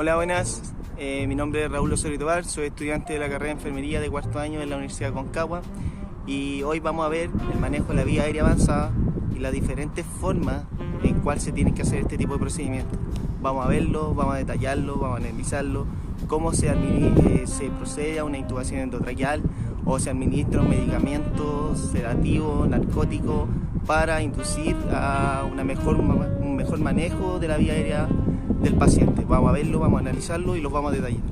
Hola, buenas. Mi nombre es Raúl Osorio Tobar, soy estudiante de la carrera de enfermería de cuarto año en la Universidad de Concagua y hoy vamos a ver el manejo de la vía aérea avanzada y las diferentes formas en cuál se tienen que hacer este tipo de procedimientos. Vamos a verlo, vamos a detallarlo, vamos a analizarlo, cómo se procede a una intubación endotraqueal o se administra un medicamento sedativo, narcótico, para inducir a un mejor manejo de la vía aérea del paciente. Vamos a verlo, vamos a analizarlo y los vamos a detallar.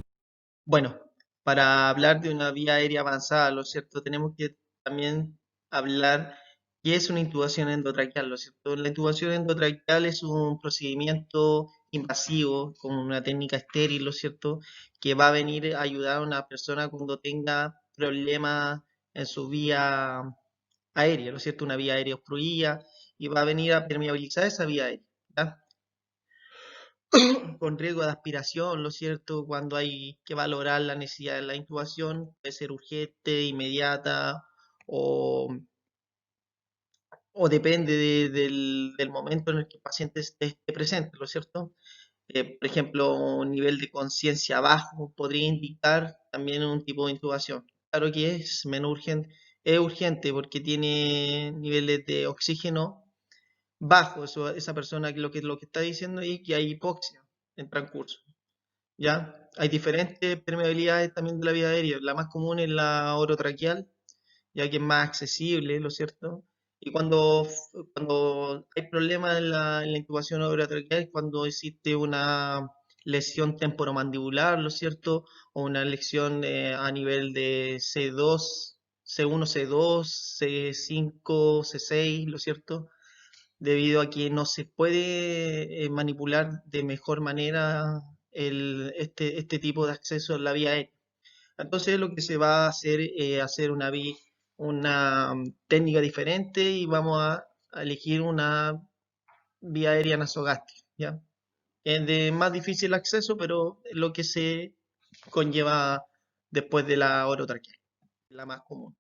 Bueno, para hablar de una vía aérea avanzada, ¿lo cierto? Tenemos que también hablar qué es una intubación endotraqueal, ¿lo cierto? La intubación endotraqueal es un procedimiento invasivo con una técnica estéril, ¿lo cierto? Que va a venir a ayudar a una persona cuando tenga problemas en su vía aérea, ¿lo cierto? Una vía aérea obstruida y va a venir a permeabilizar esa vía aérea, ¿ya? Con riesgo de aspiración, ¿lo cierto? Cuando hay que valorar la necesidad de la intubación, puede ser urgente, inmediata o, o depende del momento en el que el paciente esté presente, ¿lo cierto? Por ejemplo, un nivel de conciencia bajo podría indicar también un tipo de intubación. Claro que es menos urgente, es urgente porque tiene niveles de oxígeno bajo, esa persona que lo que está diciendo es que hay hipoxia en transcurso. ¿Ya? Hay diferentes permeabilidades también de la vía aérea. La más común es la orotraqueal, ya que es más accesible, ¿lo cierto? Y cuando hay problemas en la intubación orotraqueal es cuando existe una lesión temporomandibular, ¿lo cierto? O una lesión a nivel de C2, C1, C2, C5, C6, ¿lo cierto? Debido a que no se puede manipular de mejor manera este tipo de acceso a la vía aérea. Entonces lo que se va a hacer es hacer una técnica diferente y vamos a elegir una vía aérea nasogástrica, ¿ya? Es de más difícil acceso, pero es lo que se conlleva después de la orotraqueal, la más común.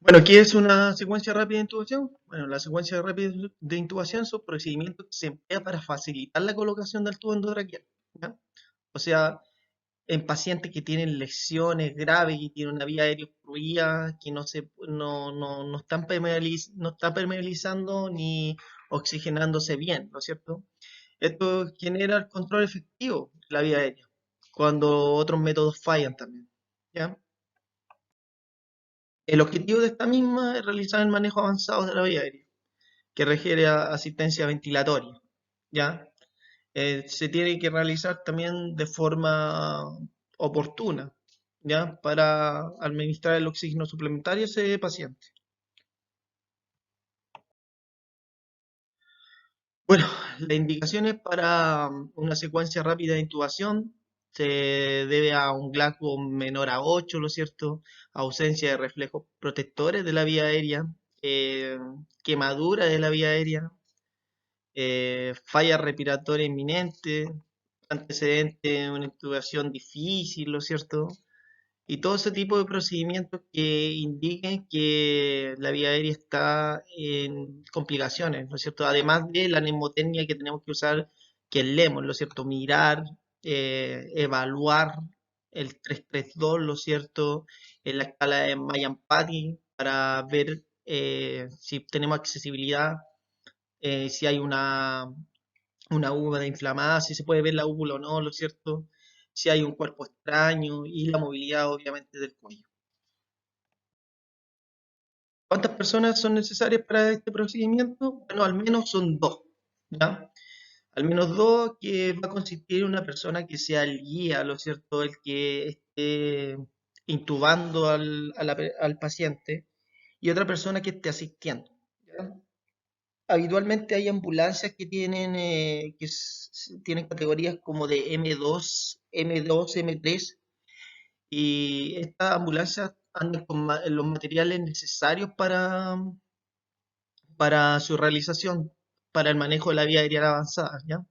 Bueno, ¿qué es una secuencia rápida de intubación? Bueno, la secuencia rápida de intubación son procedimientos que se emplean para facilitar la colocación del tubo endotraqueal, ¿ya? O sea, en pacientes que tienen lesiones graves y tienen una vía aérea obstruida, que no están no está permeabilizando ni oxigenándose bien, ¿no es cierto? Esto genera el control efectivo de la vía aérea, cuando otros métodos fallan también, ¿ya? El objetivo de esta misma es realizar el manejo avanzado de la vía aérea, que requiere asistencia ventilatoria, ¿ya? Se tiene que realizar también de forma oportuna, ¿ya? Para administrar el oxígeno suplementario a ese paciente. Bueno, las indicaciones para una secuencia rápida de intubación se debe a un GLACO menor a 8, ¿lo cierto? Ausencia de reflejos protectores de la vía aérea, eh, quemadura de la vía aérea, falla respiratoria inminente, antecedente de una intubación difícil, ¿lo cierto? Y todo ese tipo de procedimientos que indiquen que la vía aérea está en complicaciones, ¿no es cierto? Además de la mnemotecnia que tenemos que usar, que es LEMOS, ¿no es cierto? Mirar, evaluar el 332, ¿lo cierto? En la escala de Mayan-Patti para ver si tenemos accesibilidad, si hay una úvula inflamada, si se puede ver la úvula o no, ¿lo cierto? Si hay un cuerpo extraño y la movilidad obviamente del cuello. ¿Cuántas personas son necesarias para este procedimiento? Bueno, al menos son dos, ¿ya? Al menos dos, que va a consistir en una persona que sea el guía, ¿lo cierto? El que esté intubando al paciente y otra persona que esté asistiendo, ¿ya? Habitualmente hay ambulancias que tienen categorías como de M2, M3, y estas ambulancias andan con los materiales necesarios para su realización, para el manejo de la vía aérea avanzada, ¿ya?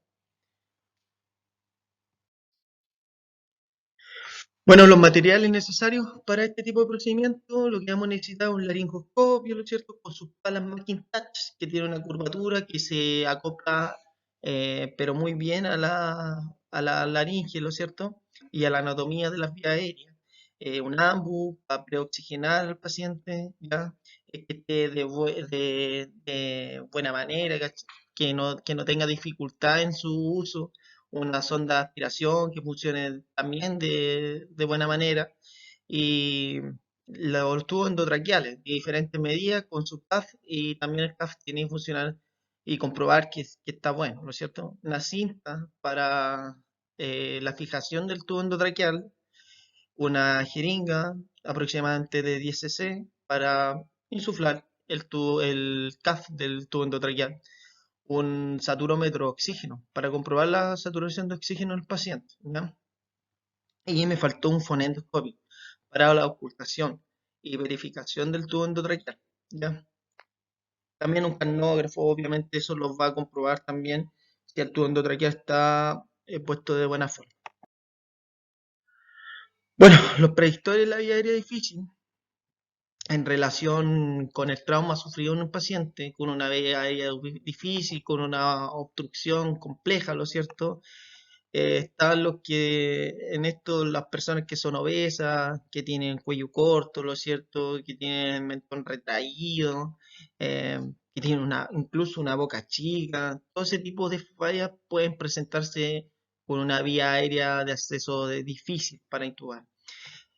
Bueno, los materiales necesarios para este tipo de procedimiento, lo que vamos a necesitar es un laringoscopio, ¿no es cierto? Con sus palas Macintosh, que tiene una curvatura que se acopla pero muy bien a la laringe, ¿lo es cierto? Y a la anatomía de las vías aéreas. Un AMBU para preoxigenar al paciente, ¿ya? Que esté de buena manera, que no tenga dificultad en su uso. Una sonda de aspiración que funcione también de buena manera. Y los tubos endotraqueales de diferentes medidas con su CAF, y también el CAF tiene que funcionar y comprobar que está bueno, ¿no es cierto? Una cinta para la fijación del tubo endotraqueal, una jeringa aproximadamente de 10 cc para insuflar el CAF del tubo endotraqueal, un saturómetro de oxígeno para comprobar la saturación de oxígeno del paciente, ¿ya? Y me faltó un fonendoscopio para la ocultación y verificación del tubo endotraqueal, ¿ya? También un canógrafo, obviamente eso los va a comprobar también si el tubo endotraqueal está puesto de buena forma. Bueno, los predictores de la vía aérea difícil en relación con el trauma sufrido en un paciente, con una vía aérea difícil, con una obstrucción compleja, ¿lo es cierto? Están los que, en esto, las personas que son obesas, que tienen cuello corto, ¿lo es cierto? Que tienen mentón retraído, eh, que tienen incluso una boca chica. Todo ese tipo de fallas pueden presentarse con una vía aérea de acceso difícil para intubar.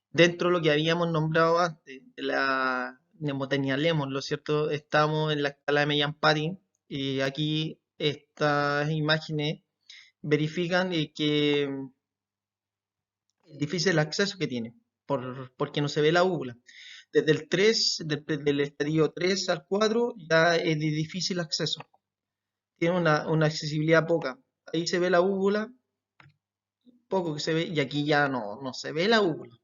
Dentro de lo que habíamos nombrado antes, de la mnemotecnia Lemon, ¿lo es cierto? Estamos en la escala de Mellin-Patty y aquí estas imágenes verifican que es difícil el acceso que tiene, porque no se ve la úvula. Desde el 3, del estadio 3 al 4, ya es de difícil acceso. Tiene una accesibilidad poca. Ahí se ve la úvula, poco que se ve, y aquí ya no se ve la úvula,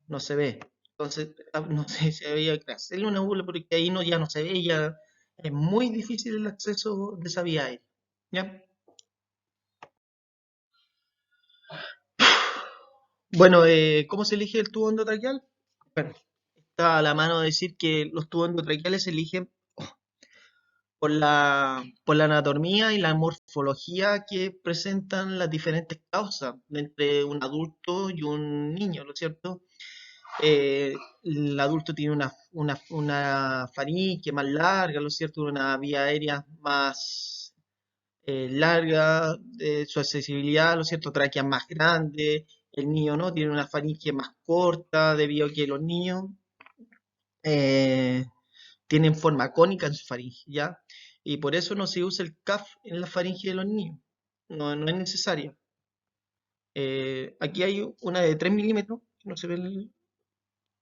no se ve. Entonces, no sé si había que hacerle una úvula porque ahí ya no se ve, ya es muy difícil el acceso de esa vía aérea. ¿Ya? Bueno, ¿cómo se elige el tubo endotraqueal? Bueno, está a la mano decir que los tubos endotraqueales se eligen por la anatomía y la morfología que presentan las diferentes causas entre un adulto y un niño, ¿no es cierto? El adulto tiene una faringe más larga, ¿no es cierto? Una vía aérea más larga, su accesibilidad, ¿no es cierto? Tráquea más grande, el niño no, tiene una faringe más corta, debido a que los niños eh, tienen forma cónica en su faringe, ¿ya? Y por eso no se usa el CAF en la faringe de los niños, no es necesario. Aquí hay una de 3 milímetros, no se ve,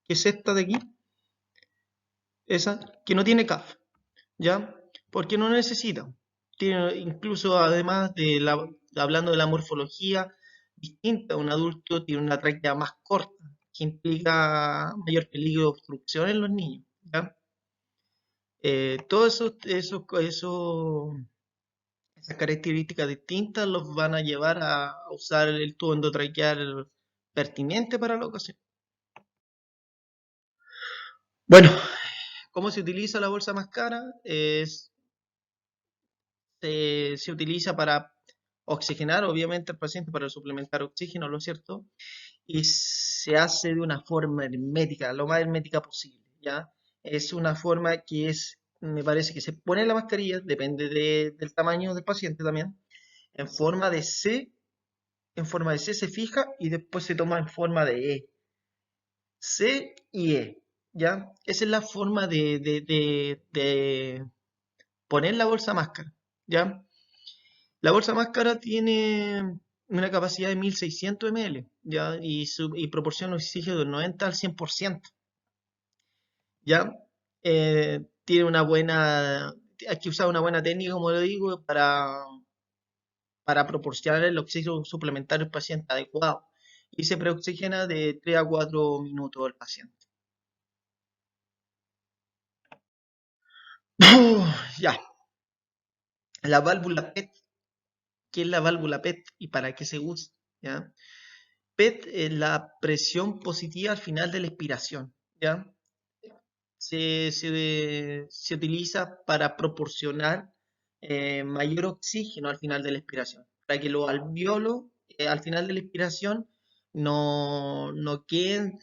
que es esta de aquí, esa, que no tiene CAF, ¿ya? Porque no necesita. Tiene, incluso además hablando de la morfología distinta, un adulto tiene una tráquea más corta, que implica mayor peligro de obstrucción en los niños, ¿ya? Todos esas características distintas los van a llevar a usar el tubo endotraqueal pertinente para la ocasión. Bueno, ¿cómo se utiliza la bolsa más cara? Se utiliza para oxigenar, obviamente, al paciente para suplementar oxígeno, ¿lo es cierto? Y se hace de una forma hermética, lo más hermética posible, ¿ya? Es una forma que me parece que se pone la mascarilla, depende del tamaño del paciente también, en forma de C, en forma de C se fija y después se toma en forma de E. C y E, ¿ya? Esa es la forma de poner la bolsa máscara, ¿ya? La bolsa máscara tiene una capacidad de 1600 ml, ¿ya? Y proporciona oxígeno del 90 al 100%, ¿ya? Tiene una buena, hay que usar una buena técnica, como lo digo, para proporcionar el oxígeno suplementario al paciente adecuado. Y se preoxigena de 3 a 4 minutos al paciente. Ya, la válvula PET. ¿Qué es la válvula PET y para qué se usa? ¿Ya? PET es la presión positiva al final de la expiración, ¿ya? Se utiliza para proporcionar mayor oxígeno al final de la expiración, para que los alvéolos al final de la expiración no queden,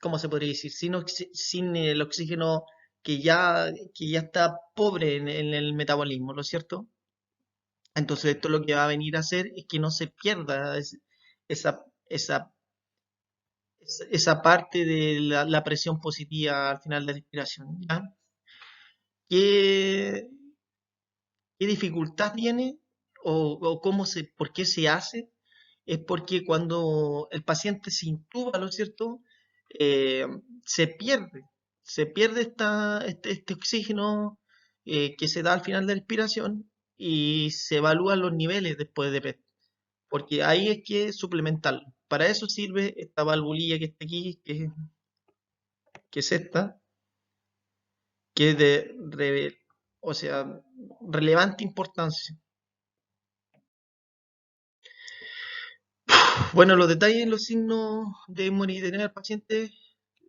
¿cómo se podría decir? Sin el oxígeno que ya está pobre en el metabolismo, ¿no es cierto? Entonces esto lo que va a venir a hacer es que no se pierda esa, esa, esa parte de la presión positiva al final de la respiración, ¿ya? ¿Qué, qué dificultad tiene o por qué se hace? Es porque cuando el paciente se intuba, ¿no es cierto? Eh, se pierde, se pierde este oxígeno que se da al final de la respiración y se evalúan los niveles después de PET, porque ahí es que suplementarlo. Para eso sirve esta valvulilla que está aquí, que es esta, que es o sea, relevante importancia. Bueno, los detalles, los signos de monitorear al paciente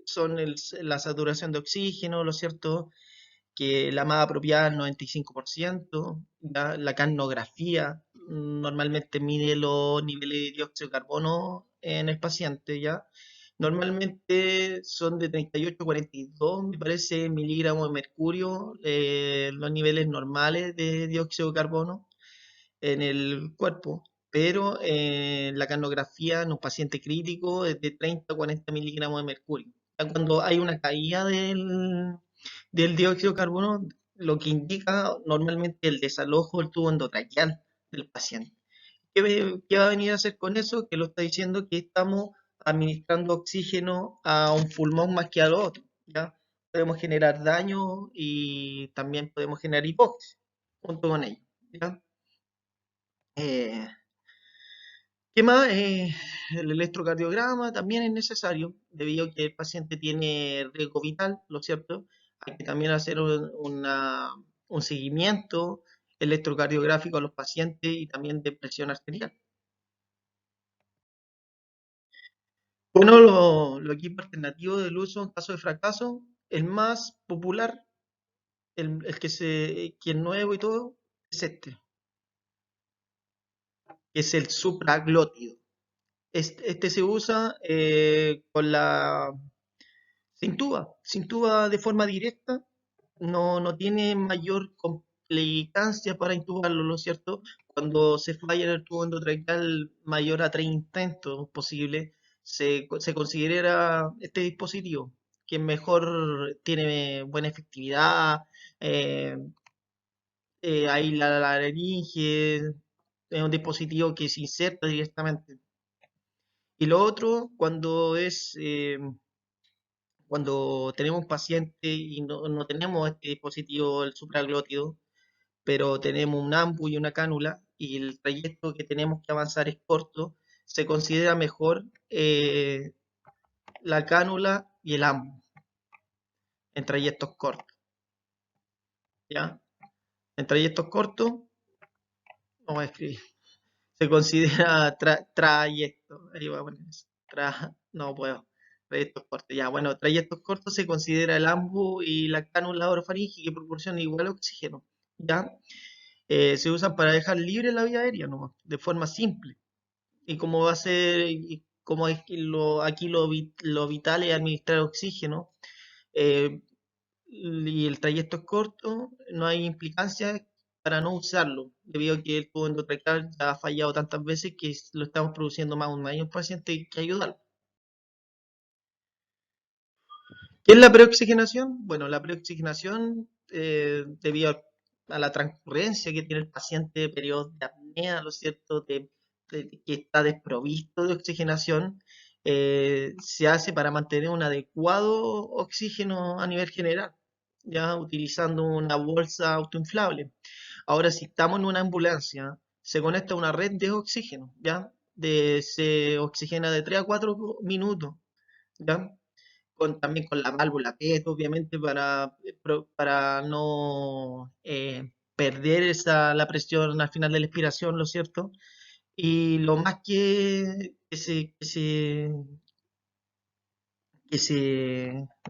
son la saturación de oxígeno, ¿lo cierto? Que la más apropiada es el 95%, ¿ya? La carnografía normalmente mide los niveles de dióxido de carbono en el paciente, ¿ya? Normalmente son de 38 a 42, me parece, miligramos de mercurio, los niveles normales de dióxido de carbono en el cuerpo, pero la carnografía en un paciente crítico es de 30 a 40 miligramos de mercurio. Ya cuando hay una caída del dióxido de carbono, lo que indica normalmente el desalojo del tubo endotraqueal del paciente. ¿Qué va a venir a hacer con eso? Que lo está diciendo que estamos administrando oxígeno a un pulmón más que al otro, ¿ya? Podemos generar daño y también podemos generar hipoxia junto con ello, ¿ya? Eh, ¿Qué más? El electrocardiograma también es necesario, debido a que el paciente tiene riesgo vital, ¿lo cierto? Hay que también hacer un seguimiento electrocardiográfico a los pacientes y también de presión arterial. Bueno, los equipos alternativos del uso en caso de fracaso, el más popular, el que es nuevo y todo, es este, que es el supraglótido. Este se usa se intuba de forma directa, no tiene mayor complicancia para intubarlo, ¿no es cierto? Cuando se falla en el tubo endotraqueal mayor a 3 intentos posible, se considera este dispositivo, que mejor tiene buena efectividad, eh, ahí la laringe, es un dispositivo que se inserta directamente. Y lo otro, cuando tenemos un paciente y no tenemos este dispositivo, el supraglótido, pero tenemos un ambu y una cánula y el trayecto que tenemos que avanzar es corto, se considera mejor la cánula y el ambu en trayectos cortos, ¿ya? En trayectos cortos, vamos a escribir, se considera trayecto, ahí voy a poner eso, no puedo, trayectos cortos, ya, bueno, trayectos cortos se considera el ambu y la cánula orofaringe que proporcionan igual oxígeno, ¿ya? Se usan para dejar libre la vía aérea, ¿no? De forma simple. Y como va a ser, y como es que aquí lo vital es administrar oxígeno, eh, y el trayecto es corto, no hay implicancias para no usarlo, debido a que el tubo endotraqueal ya ha fallado tantas veces que lo estamos produciendo más un daño al paciente que ayudarlo. ¿Qué es la preoxigenación? Bueno, la preoxigenación, debido a la transcurrencia que tiene el paciente de periodos de apnea, ¿no es cierto?, que está desprovisto de oxigenación, se hace para mantener un adecuado oxígeno a nivel general, ya utilizando una bolsa autoinflable. Ahora, si estamos en una ambulancia, se conecta a una red de oxígeno, ¿ya? Se oxigena de 3 a 4 minutos, ¿ya? También con la válvula PET, obviamente, para no perder la presión al final de la expiración, ¿lo cierto? Y lo más que se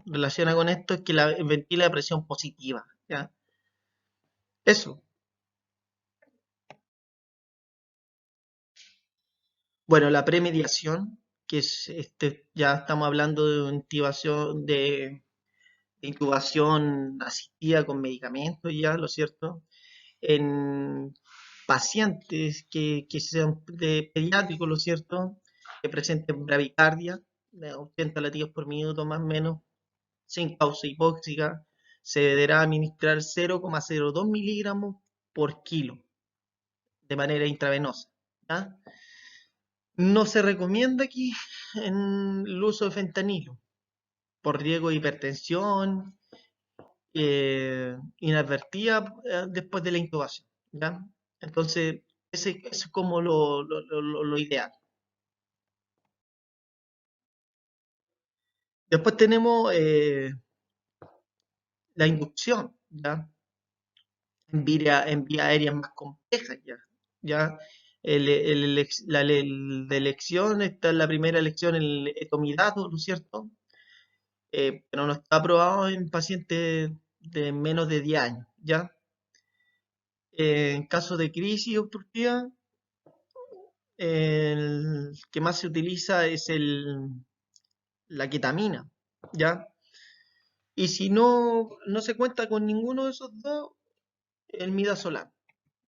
relaciona con esto es que ventila a presión positiva, ¿ya? Eso. Bueno, la premediación, que es ya estamos hablando de intubación, de intubación asistida con medicamentos ya, ¿lo cierto? En pacientes que sean de pediátricos, ¿lo cierto? Que presenten bravicardia, de 80 latidos por minuto más o menos, sin causa hipóxica, se deberá administrar 0,02 miligramos por kilo de manera intravenosa. ¿Ya? No se recomienda aquí el uso de fentanilo por riesgo de hipertensión inadvertida después de la intubación. ¿Ya? Entonces, ese es como lo ideal. Después tenemos la inducción, ¿ya? En vía aéreas más complejas, ¿ya? ¿Ya? La elección está en la primera elección, el etomidato, ¿no es cierto? Pero no está aprobado en pacientes de menos de 10 años, ¿ya? En caso de crisis obstructiva, el que más se utiliza es la ketamina, ¿ya? Y si no se cuenta con ninguno de esos dos, el midazolam,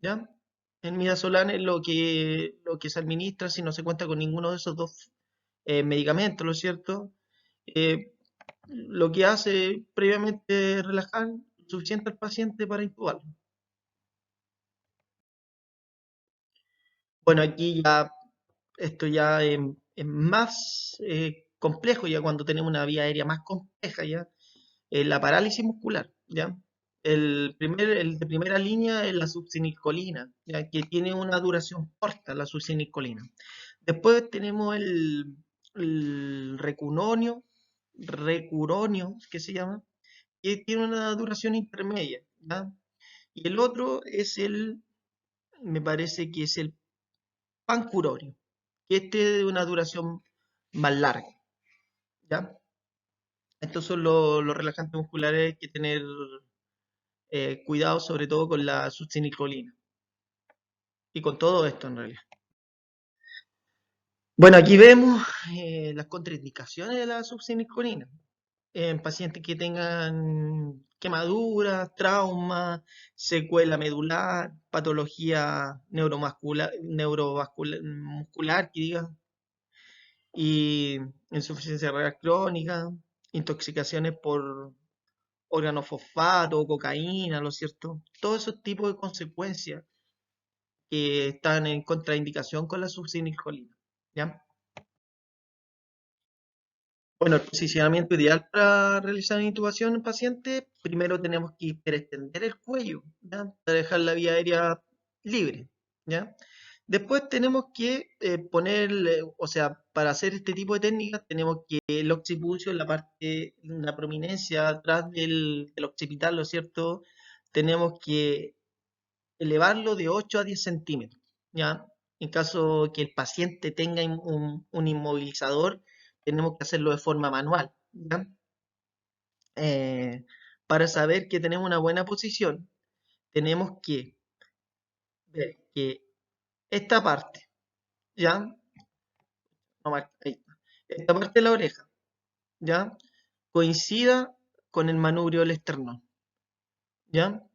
¿ya? El midazolam es lo que se administra si no se cuenta con ninguno de esos dos medicamentos, ¿no es cierto? Eh, lo que hace previamente relajar suficiente al paciente para intubarlo. Bueno, aquí ya esto ya es más complejo, ya cuando tenemos una vía aérea más compleja, ya la parálisis muscular, ya. El de primera línea es la succinilcolina, ya que tiene una duración corta, la succinilcolina. Después tenemos el recuronio, que se llama, que tiene una duración intermedia, ¿ya? Y el otro es me parece que es el pancuronio, que este es de una duración más larga, ¿ya? Estos son los relajantes musculares que hay que tener cuidado sobre todo con la succinilcolina y con todo esto en realidad. Bueno, aquí vemos las contraindicaciones de la succinilcolina en pacientes que tengan quemaduras, traumas, secuela medular, patología neurovascular, muscular, que diga, y insuficiencia renal crónica, intoxicaciones por organofosfato, cocaína, ¿lo cierto? Todos esos tipos de consecuencias que están en contraindicación con la succinilcolina, ¿ya? Bueno, el posicionamiento ideal para realizar una intubación en paciente, primero tenemos que extender el cuello, ¿ya? Para dejar la vía aérea libre, ¿ya? Después tenemos que ponerle, o sea, para hacer este tipo de técnicas tenemos que el occipucio en la parte, en la prominencia atrás del occipital, ¿lo es cierto? Tenemos que elevarlo de 8 a 10 centímetros, ¿ya? En caso que el paciente tenga un inmovilizador, tenemos que hacerlo de forma manual, ¿ya? Eh, para saber que tenemos una buena posición, tenemos que ver que esta parte, ¿ya? No, ahí está. Esta parte de la oreja, ¿ya? Coincida con el manubrio del esternón, ¿ya?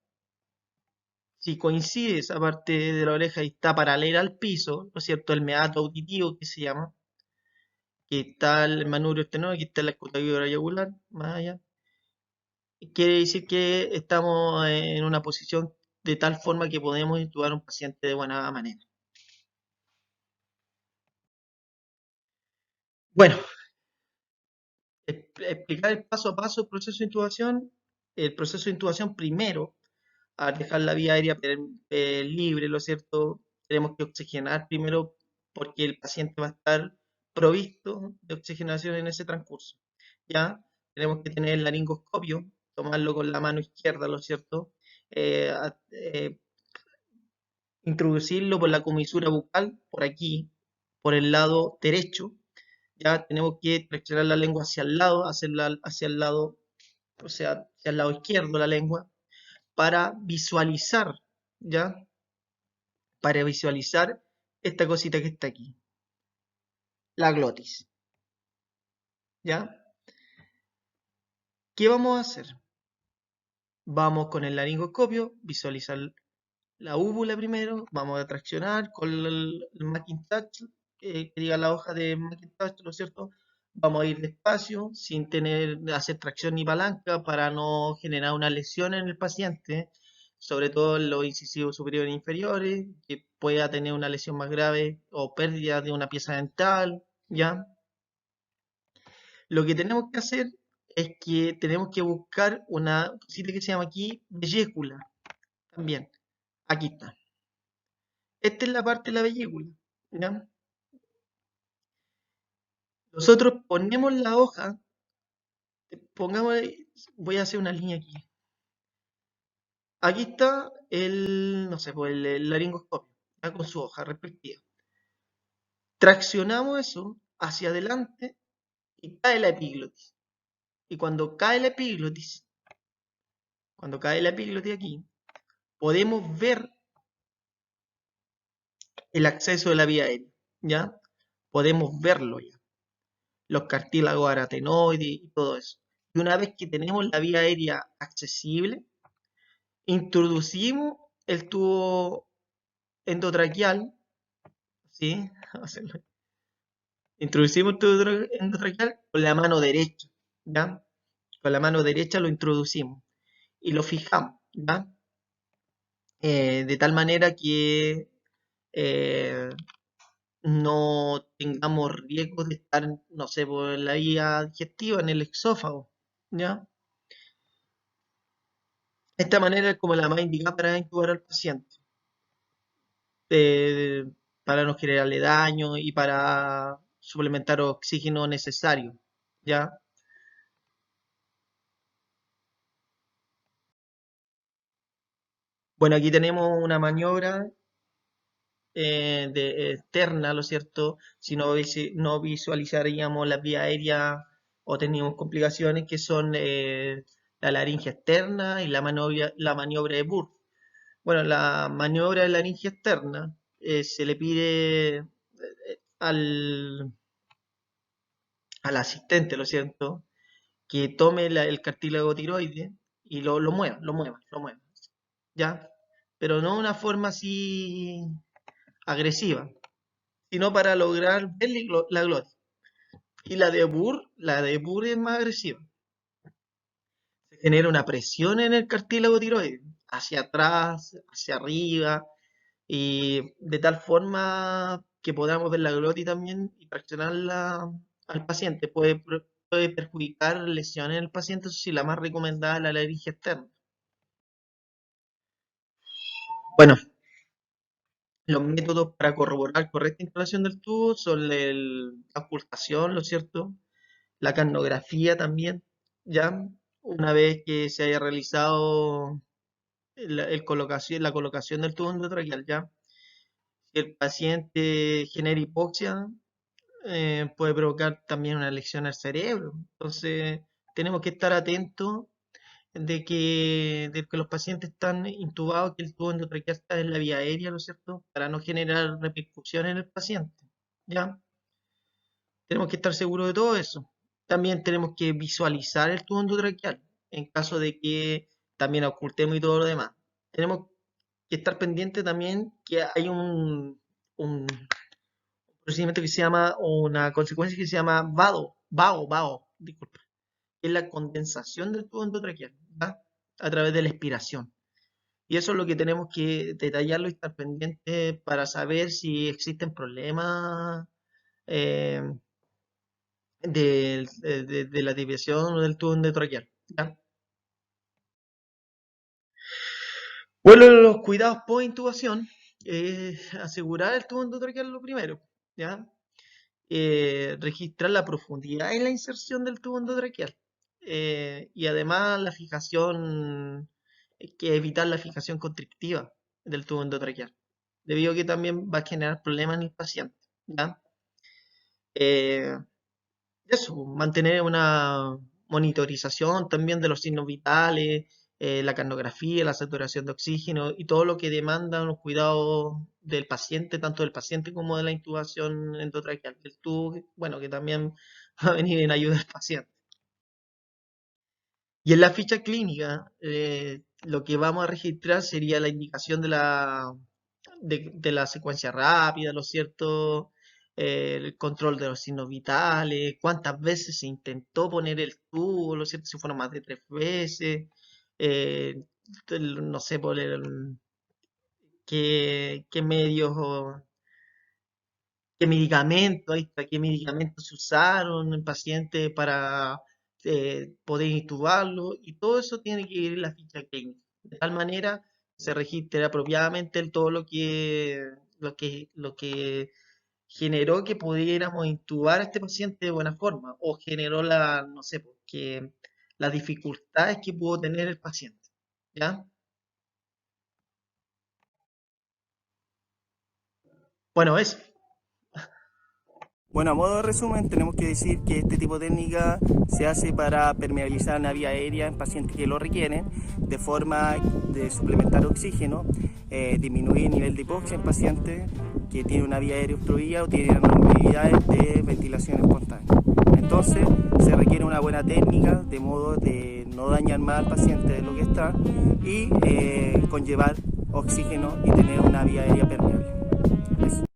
Si coincide esa parte de la oreja y está paralela al piso, ¿no es cierto? El meato auditivo que se llama, que está el manubrio esternón, aquí está la escotadura yugular, más allá. Quiere decir que estamos en una posición de tal forma que podemos intubar a un paciente de buena manera. Bueno, explicar el paso a paso del proceso de intubación. El proceso de intubación primero, al dejar la vía aérea libre, ¿lo cierto? Tenemos que oxigenar primero porque el paciente va a estar provisto de oxigenación en ese transcurso. Ya tenemos que tener el laringoscopio, tomarlo con la mano izquierda, ¿lo cierto? Introducirlo por la comisura bucal, por aquí, por el lado derecho. Ya tenemos que flexionar la lengua hacia el lado, hacerla hacia el lado, o sea, hacia el lado izquierdo la lengua, para visualizar, ¿ya? Para visualizar esta cosita que está aquí. la glotis, ¿ya? ¿Qué vamos a hacer? Vamos con el laringoscopio, visualizar la úvula primero, vamos a traccionar con el Macintosh, que diga la hoja de Macintosh, ¿no es cierto? Vamos a ir despacio, sin hacer tracción ni palanca, para no generar una lesión en el paciente, sobre todo en los incisivos superiores e inferiores, que pueda tener una lesión más grave o pérdida de una pieza dental, ¿ya? Lo que tenemos que hacer es que tenemos que buscar una cosita que se llama aquí vesícula, también. Aquí está. Esta es la parte de la vesícula, ¿ya? Nosotros ponemos la hoja, pongamos, voy a hacer una línea aquí. Aquí está el, no sé, pues el laringoscopio, ¿ya? Con su hoja respectiva. Traccionamos eso hacia adelante y cae la epiglotis. Y cuando cae la epiglotis aquí, podemos ver el acceso de la vía aérea, ¿ya? Podemos verlo ya, los cartílagos aratenoides y todo eso. Y una vez que tenemos la vía aérea accesible, introducimos el tubo endotraqueal, ¿sí? Introducimos el tubo endotraqueal con la mano derecha, ¿ya? Con la mano derecha lo introducimos y lo fijamos, ¿ya? De tal manera que eh, no tengamos riesgo de estar, no sé, por la vía digestiva, en el exófago, ¿ya? Esta manera es como la más indicada para intubar al paciente, eh, para no generarle daño y para suplementar oxígeno necesario, ¿ya? Bueno, aquí tenemos una maniobra externa, ¿lo es cierto? Si no, no visualizaríamos la vía aérea o teníamos complicaciones que son la laringe externa y la maniobra de Burr. Bueno, la maniobra de laringe externa se le pide al, al asistente, ¿lo siento? Que tome el cartílago tiroide y lo mueva, ¿ya? Pero no de una forma así agresiva, sino para lograr ver la glotis. Y la de Burr es más agresiva. Se genera una presión en el cartílago tiroide, hacia atrás, hacia arriba, y de tal forma que podamos ver la glotis también y fraccionarla al paciente. Puede perjudicar lesiones en el paciente, eso sí, la más recomendada es la laringe externa. Bueno, los métodos para corroborar correcta instalación del tubo son la ocultación, ¿lo es cierto? La carnografía también, ¿ya? Una vez que se haya realizado la colocación del tubo endotraqueal, ¿ya? Si el paciente genera hipoxia, puede provocar también una lesión al cerebro. Entonces, tenemos que estar atentos de que los pacientes están intubados, que el tubo endotraqueal está en la vía aérea, ¿no es cierto? Para no generar repercusión en el paciente, ¿ya? Tenemos que estar seguros de todo eso. También tenemos que visualizar el tubo endotraqueal en caso de que también ocultemos y todo lo demás. Tenemos que estar pendiente también que hay un procedimiento que se llama, o una consecuencia que se llama disculpa, que es la condensación del tubo endotraqueal, ¿ya? A través de la expiración. Y eso es lo que tenemos que detallarlo y estar pendiente para saber si existen problemas eh, de la desviación del tubo endotraqueal, ¿ya? Bueno, los cuidados post intubación, asegurar el tubo endotraqueal lo primero, ¿ya? Registrar la profundidad en la inserción del tubo endotraqueal. Y además la fijación, que evitar la fijación constrictiva del tubo endotraqueal, debido a que también va a generar problemas en el paciente, ¿ya? Eh, Eso, mantener una monitorización también de los signos vitales, la cardiografía, la saturación de oxígeno y todo lo que demanda los cuidados del paciente, tanto del paciente como de la intubación endotraqueal, el tubo, bueno, que también va a venir en ayuda del paciente. Y en la ficha clínica, lo que vamos a registrar sería la indicación de la secuencia rápida, ¿lo cierto? El control de los signos vitales, cuántas veces se intentó poner el tubo, ¿lo cierto? Si fueron más de 3 veces, eh, no sé, qué medios o qué medicamentos, ahí está, qué medicamentos se usaron en el paciente para poder intubarlo, y todo eso tiene que ir en la ficha clínica. De tal manera se registre apropiadamente todo lo que generó que pudiéramos intubar a este paciente de buena forma, o generó no sé, porque las dificultades que pudo tener el paciente. ¿Ya? Bueno, eso. Bueno, a modo de resumen, tenemos que decir que este tipo de técnica se hace para permeabilizar una vía aérea en pacientes que lo requieren, de forma de suplementar oxígeno, disminuir el nivel de hipoxia en pacientes que tienen una vía aérea obstruida o tienen anormalidades de ventilación espontánea. Entonces, se requiere una buena técnica de modo de no dañar más al paciente de lo que está y conllevar oxígeno y tener una vía aérea permeable. Eso.